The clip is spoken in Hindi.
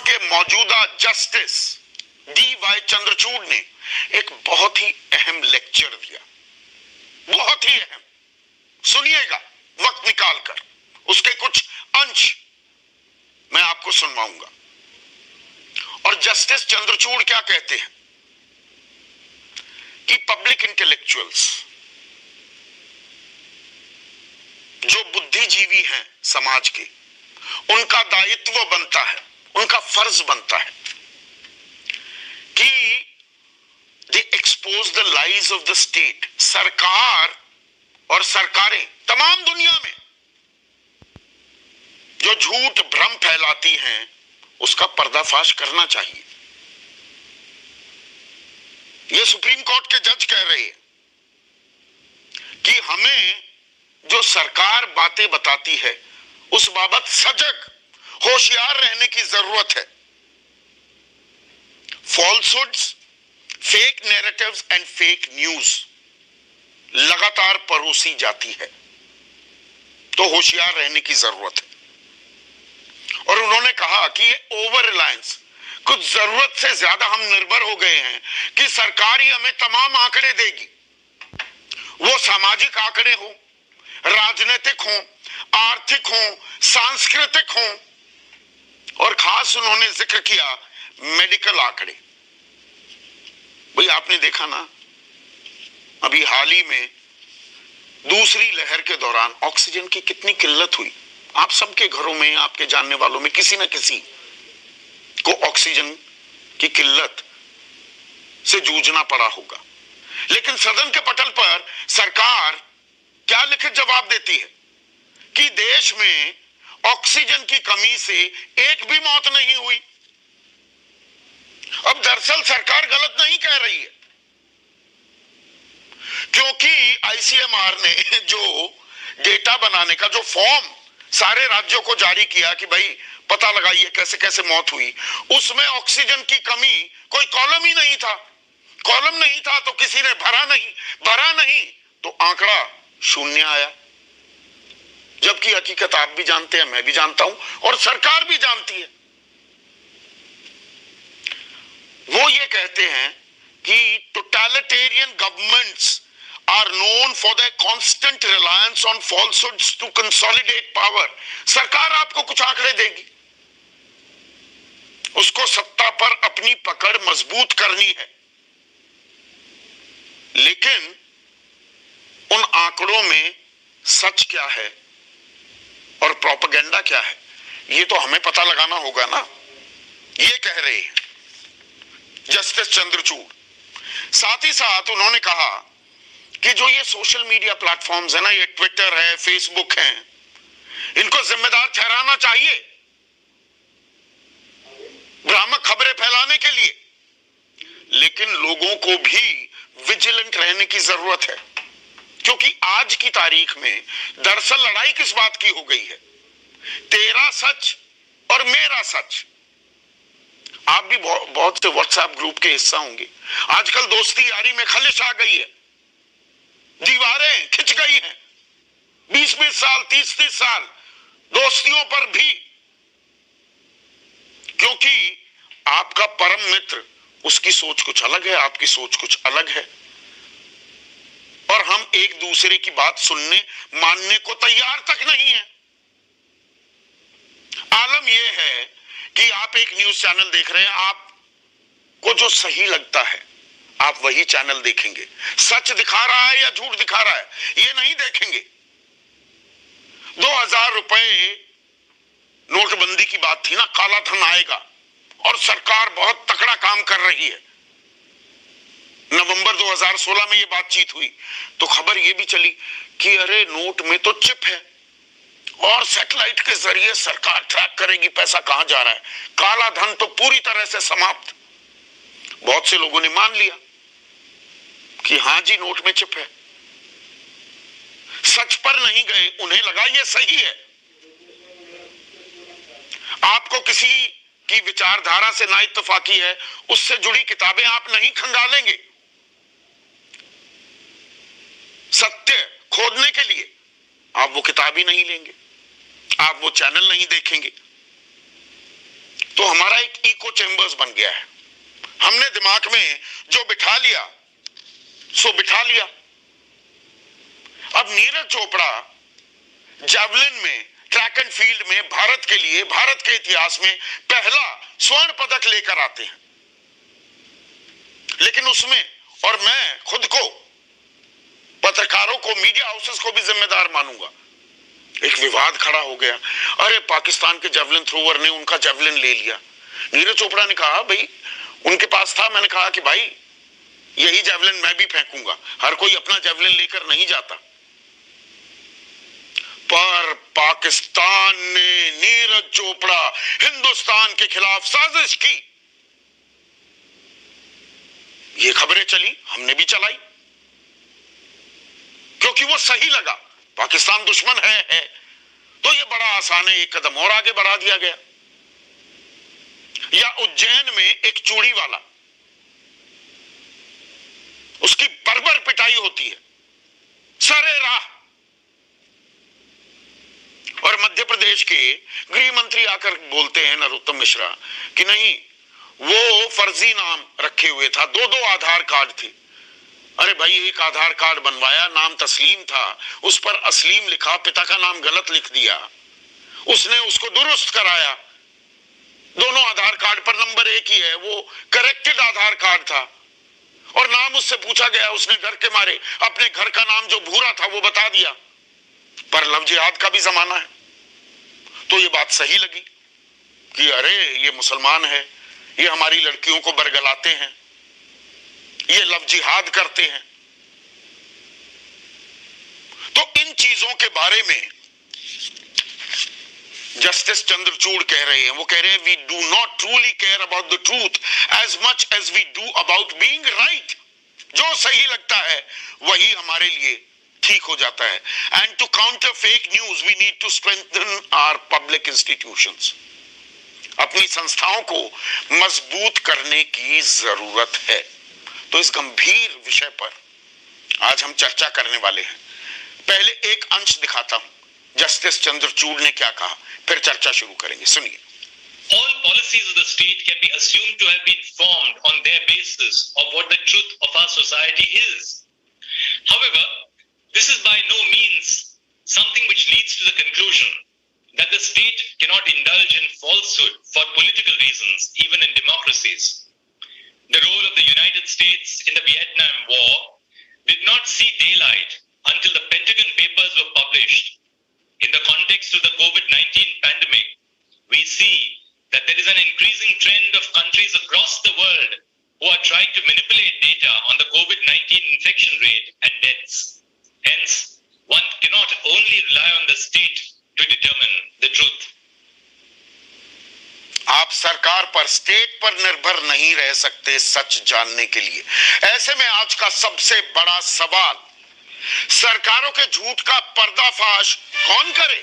के मौजूदा जस्टिस DY चंद्रचूड़ ने एक बहुत ही अहम लेक्चर दिया, बहुत ही अहम। सुनिएगा वक्त निकालकर, उसके कुछ अंश मैं आपको सुनवाऊंगा। और जस्टिस चंद्रचूड़ क्या कहते हैं कि पब्लिक इंटेलेक्चुअल्स, जो बुद्धिजीवी हैं समाज के, उनका दायित्व बनता है, उनका फर्ज बनता है कि they expose the lies of the state. सरकार और सरकारें तमाम दुनिया में जो झूठ भ्रम फैलाती हैं उसका पर्दाफाश करना चाहिए। यह सुप्रीम कोर्ट के जज कह रहे हैं कि हमें जो सरकार बातें बताती है उस बाबत सजग, होशियार रहने की जरूरत है। Falsehoods, fake narratives and fake news लगातार परोसी जाती है, तो होशियार रहने की जरूरत है। और उन्होंने कहा कि ये ओवर रिलायंस, कुछ जरूरत से ज्यादा हम निर्भर हो गए हैं कि सरकार ही हमें तमाम आंकड़े देगी, वो सामाजिक आंकड़े हो, राजनीतिक हो, आर्थिक हो, सांस्कृतिक हो, और खास उन्होंने जिक्र किया मेडिकल आंकड़े। भाई आपने देखा ना, अभी हाल ही में दूसरी लहर के दौरान ऑक्सीजन की कितनी किल्लत हुई। आप सबके घरों में, आपके जानने वालों में किसी न किसी को ऑक्सीजन की किल्लत से जूझना पड़ा होगा। लेकिन सदन के पटल पर सरकार क्या लिखित जवाब देती है कि देश में ऑक्सीजन की कमी से एक भी मौत नहीं हुई। अब दरअसल सरकार गलत नहीं कह रही है, क्योंकि ICMR ने जो डेटा बनाने का जो फॉर्म सारे राज्यों को जारी किया कि भाई पता लगाइए कैसे कैसे मौत हुई, उसमें ऑक्सीजन की कमी कोई कॉलम ही नहीं था। कॉलम नहीं था तो किसी ने भरा नहीं तो आंकड़ा शून्य आया। जबकि हकीकत आप भी जानते हैं, मैं भी जानता हूं और सरकार भी जानती है। वो ये कहते हैं कि totalitarian governments are known for the constant reliance on falsehoods to consolidate power. सरकार आपको कुछ आंकड़े देगी, उसको सत्ता पर अपनी पकड़ मजबूत करनी है, लेकिन उन आंकड़ों में सच क्या है और प्रोपेगेंडा क्या है, ये तो हमें पता लगाना होगा ना। ये कह रहे हैं जस्टिस चंद्रचूड़। साथ ही साथ उन्होंने कहा कि जो ये सोशल मीडिया प्लेटफॉर्म्स है ना, ये ट्विटर है, फेसबुक है, इनको जिम्मेदार ठहराना चाहिए भ्रामक खबरें फैलाने के लिए, लेकिन लोगों को भी विजिलेंट रहने की जरूरत है। क्योंकि आज की तारीख में दरअसल लड़ाई किस बात की हो गई है, तेरा सच और मेरा सच। आप भी बहुत से व्हाट्सएप ग्रुप के हिस्सा होंगे। आजकल दोस्ती यारी में खलिश आ गई है, दीवारें खिंच गई हैं। 20-20 साल, 30-30 साल दोस्तियों पर भी, क्योंकि आपका परम मित्र, उसकी सोच कुछ अलग है, आपकी सोच कुछ अलग है, और हम एक दूसरे की बात सुनने मानने को तैयार तक नहीं है। आलम यह है कि आप एक न्यूज चैनल देख रहे हैं, आपको जो सही लगता है आप वही चैनल देखेंगे। सच दिखा रहा है या झूठ दिखा रहा है ये नहीं देखेंगे। 2000 रुपए नोटबंदी की बात थी ना, काला धन आएगा और सरकार बहुत तकड़ा काम कर रही है। नवंबर 2016 में ये बातचीत हुई तो खबर ये भी चली कि अरे नोट में तो चिप है और सैटेलाइट के जरिए सरकार ट्रैक करेगी पैसा कहां जा रहा है। काला धन तो पूरी तरह से समाप्त। बहुत से लोगों ने मान लिया कि हां जी नोट में चिप है, सच पर नहीं गए, उन्हें लगा ये सही है। आपको किसी की विचारधारा से ना इत्तेफाकी है, उससे जुड़ी किताबें आप नहीं खंगालेंगे। सत्य खोदने के लिए आप वो किताब ही नहीं लेंगे, आप वो चैनल नहीं देखेंगे। तो हमारा एक इको चैम्बर्स बन गया है। हमने दिमाग में जो बिठा लिया सो बिठा लिया। अब नीरज चोपड़ा जैवलिन में, ट्रैक एंड फील्ड में भारत के लिए, भारत के इतिहास में पहला स्वर्ण पदक लेकर आते हैं, लेकिन उसमें, और मैं खुद को, पत्रकारों को, मीडिया हाउसेस को भी जिम्मेदार मानूंगा, एक विवाद खड़ा हो गया। अरे पाकिस्तान के जैवलिन थ्रोवर ने उनका जैवलिन ले लिया। नीरज चोपड़ा ने कहा भाई उनके पास था, मैंने कहा कि भाई यही जैवलिन मैं भी फेंकूंगा, हर कोई अपना जैवलिन लेकर नहीं जाता। पर पाकिस्तान ने, नीरज चोपड़ा हिंदुस्तान के खिलाफ साजिश की, ये खबरें चली, हमने भी चलाई, क्योंकि वो सही लगा। पाकिस्तान दुश्मन है तो ये बड़ा आसान है, एक कदम और आगे बढ़ा दिया गया। या उज्जैन में एक चूड़ी वाला, उसकी बर्बर पिटाई होती है सरेराह, और मध्य प्रदेश के गृह मंत्री आकर बोलते हैं नरोत्तम मिश्रा कि नहीं, वो फर्जी नाम रखे हुए था, दो आधार कार्ड थे। अरे भाई एक आधार कार्ड बनवाया, नाम तस्लीम था, उस पर असलीम लिखा, पिता का नाम गलत लिख दिया, उसने उसको दुरुस्त कराया, दोनों आधार कार्ड पर नंबर एक ही है, वो करेक्टेड आधार कार्ड था, और नाम उससे पूछा गया, उसने डर के मारे अपने घर का नाम जो भूरा था वो बता दिया। पर लव जिहाद का भी जमाना है, तो ये बात सही लगी कि अरे ये मुसलमान है, ये हमारी लड़कियों को बरगलाते हैं, ये लव जिहाद करते हैं। तो इन चीजों के बारे में जस्टिस चंद्रचूड़ कह रहे हैं, वो कह रहे हैं we do not truly care about the truth as much as we do about being right. जो सही लगता है वही हमारे लिए ठीक हो जाता है। And to counter fake news we need to strengthen our public institutions. अपनी संस्थाओं को मजबूत करने की जरूरत है। तो इस गंभीर विषय पर आज हम चर्चा करने वाले हैं। पहले एक अंश दिखाता हूं, जस्टिस चंद्रचूड़ ने क्या कहा, फिर चर्चा शुरू करेंगे। सुनिए। All policies of the state can be assumed to have been formed on their basis of what the truth of our society is. However, this is by no means something which leads to the conclusion that the state cannot indulge in falsehood for political reasons, even in democracies. The role of the United States in the Vietnam War did not see daylight until the Pentagon Papers were published. In the context of the COVID-19 pandemic, we see that there is an increasing trend of countries across the world who are trying to manipulate data on the COVID-19 infection rate and deaths. Hence, one cannot only rely on the state to determine the truth. आप सरकार पर, स्टेट पर निर्भर नहीं रह सकते सच जानने के लिए। ऐसे में आज का सबसे बड़ा सवाल, सरकारों के झूठ का पर्दाफाश कौन करे?